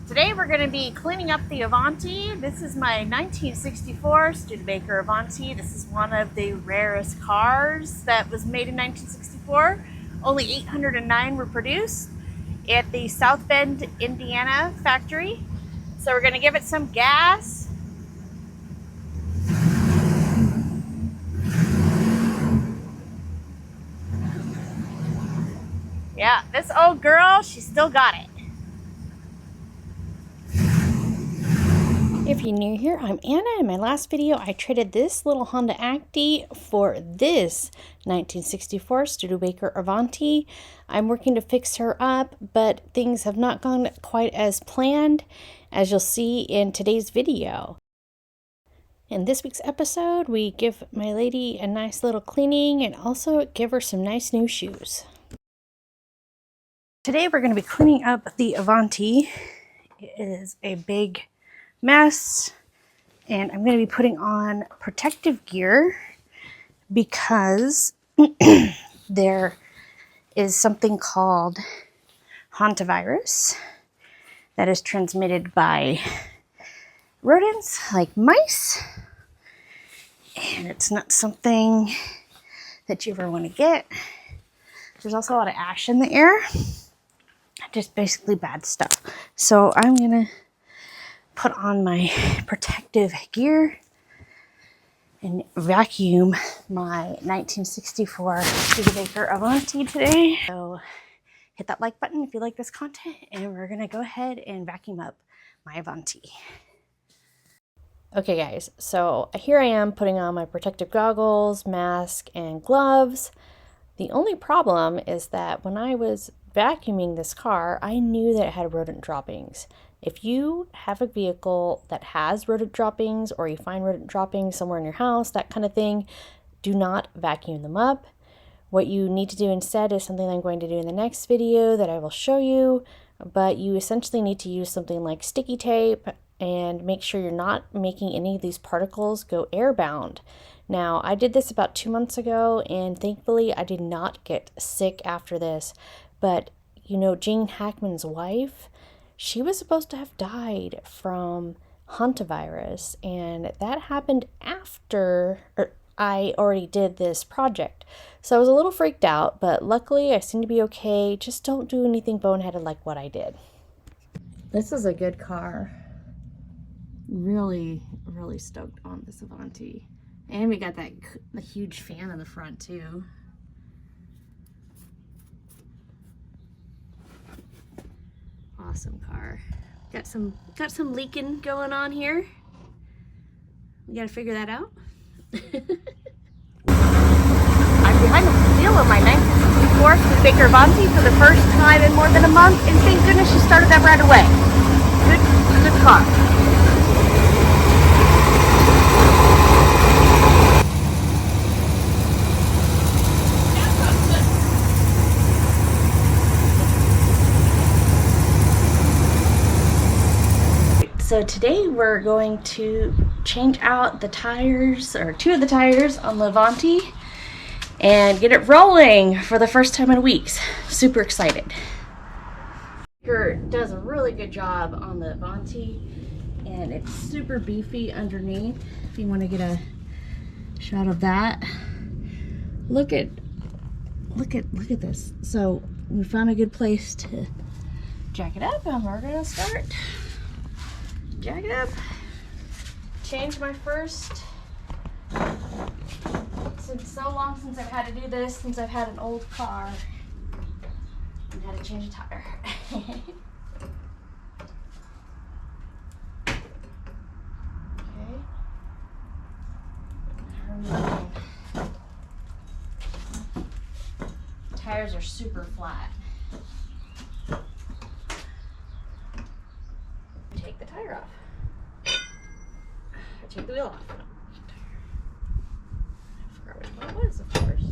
Today we're going to be cleaning up the Avanti. This is my 1964 Studebaker Avanti. This is one of the rarest cars that was made in 1964. Only 809 were produced at the South Bend, Indiana factory. So we're going to give it some gas. Yeah, this old girl, she still got it. If you're new here, I'm Anna. In my last video, I traded this little Honda Acti for this 1964 Studebaker Avanti. I'm working to fix her up, but things have not gone quite as planned, as you'll see in today's video. In this week's episode, we give my lady a nice little cleaning and also give her some nice new shoes. Today we're going to be cleaning up the Avanti. It is a big mess, and I'm going to be putting on protective gear because there is something called hantavirus that is transmitted by rodents like mice, and it's not something that you ever want to get. There's also a lot of ash in the air, just basically bad stuff. So I'm gonna put on my protective gear and vacuum my 1964 Studebaker Avanti today. So hit that like button if you like this content, and we're gonna go ahead and vacuum up my Avanti. Okay guys, so here I am putting on my protective goggles, mask, and gloves. The only problem is that when I was vacuuming this car, I knew that it had rodent droppings. If you have a vehicle that has rodent droppings, or you find rodent droppings somewhere in your house, that kind of thing, do not vacuum them up. What you need to do instead is something I'm going to do in the next video that I will show you, but you essentially need to use something like sticky tape and make sure you're not making any of these particles go airbound. Now, I did this about 2 months ago, and thankfully I did not get sick after this, but you know, Jane Hackman's wife, she was supposed to have died from hantavirus, and that happened after I already did this project. So I was a little freaked out, but luckily I seem to be okay. Just don't do anything boneheaded like what I did. This is a good car. Really stoked on this Avanti. And we got the huge fan in the front too. Awesome car. Got some leaking going on here. We gotta figure that out. I'm behind the wheel of my 1964 Studebaker Avanti for the first time in more than a month, and thank goodness she started that right away. Good car. So today we're going to change out the tires, or 2 of the tires on the Avanti, and get it rolling for the first time in weeks. Super excited. It does a really good job on the Avanti, and it's super beefy underneath. If you want to get a shot of that, look at this. So we found a good place to jack it up, and we're gonna start. Jack it up. Change my first. Since so long since I've had to do this, since I've had an old car, and had to change a tire. Okay. Tires are super flat. Take the tire off. Or take the wheel off. I forgot which one it was, of course.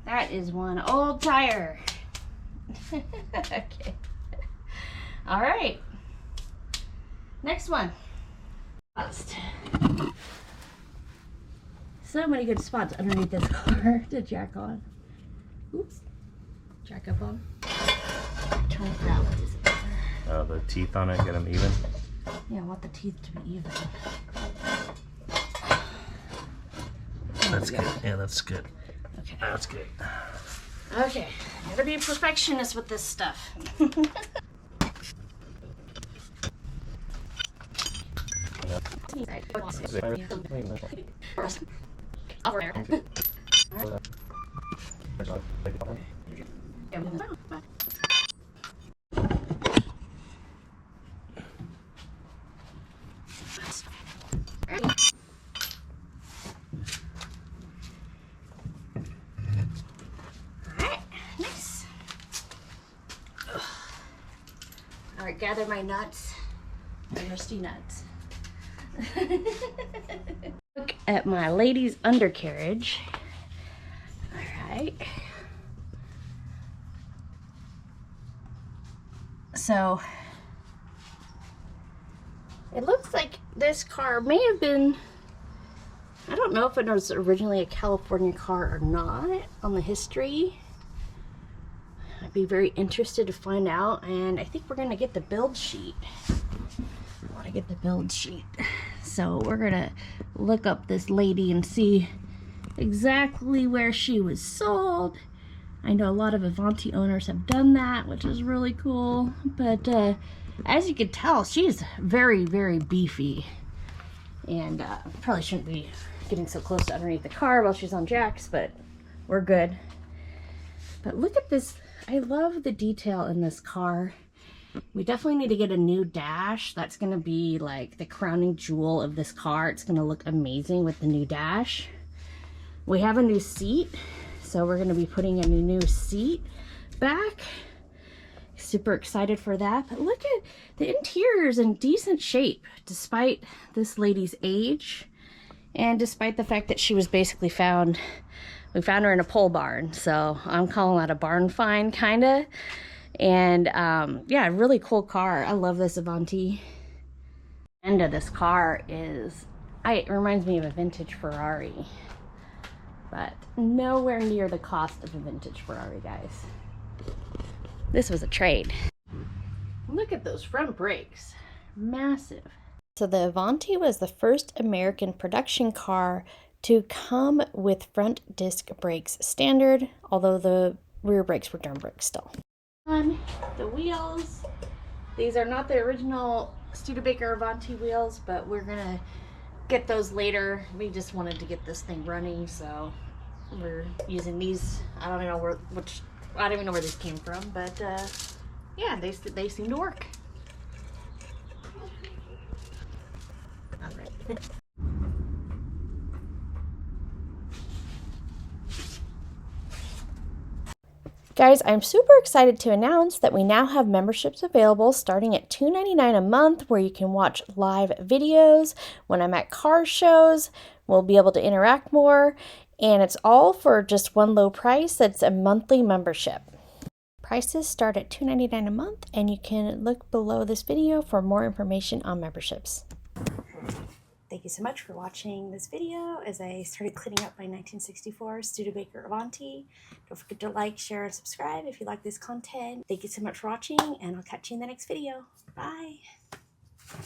That is one old tire. Okay. All right. Next one. So many good spots underneath this car to jack on. Oops. Jack up on. Turn it that way. Is it better? The teeth on it, get them even. Yeah, I want the teeth to be even. That's good. Yeah, that's good. Okay. That's good. Okay. Gotta be a perfectionist with this stuff. Nice. All right, gather my nuts, my rusty nuts. Look at my lady's undercarriage. All right. So it looks like this car may have been, I don't know if it was originally a California car or not on the history. I'd be very interested to find out, and I think we're gonna get the build sheet. I want to get the build sheet. So we're gonna look up this lady and see exactly where she was sold. I know a lot of Avanti owners have done that, which is really cool. But as you can tell, she's very, very beefy. And probably shouldn't be getting so close to underneath the car while she's on jacks, but we're good. But look at this. I love the detail in this car. We definitely need to get a new dash. That's going to be like the crowning jewel of this car. It's going to look amazing with the new dash. We have a new seat, so we're going to be putting a new seat back. Super excited for that. But look at the interior is in decent shape despite this lady's age and despite the fact that she was basically found, we found her in a pole barn. So I'm calling that a barn find kind of. And yeah, really cool car. I love this Avanti. The end of this car is, it reminds me of a vintage Ferrari, but nowhere near the cost of a vintage Ferrari, guys. This was a trade. Look at those front brakes, massive. So the Avanti was the first American production car to come with front disc brakes standard, although the rear brakes were drum brakes still. On the wheels, these are not the original Studebaker Avanti wheels, but we're gonna get those later. We just wanted to get this thing running, so we're using these. I don't know I don't even know where these came from, but yeah, they seem to work. All right. Guys, I'm super excited to announce that we now have memberships available starting at $2.99 a month, where you can watch live videos. When I'm at car shows, we'll be able to interact more, and it's all for just one low price. That's a monthly membership. Prices start at $2.99 a month, and you can look below this video for more information on memberships. Thank you so much for watching this video as I started cleaning up my 1964 Studebaker Avanti. Don't forget to like, share, and subscribe if you like this content. Thank you so much for watching, and I'll catch you in the next video. Bye!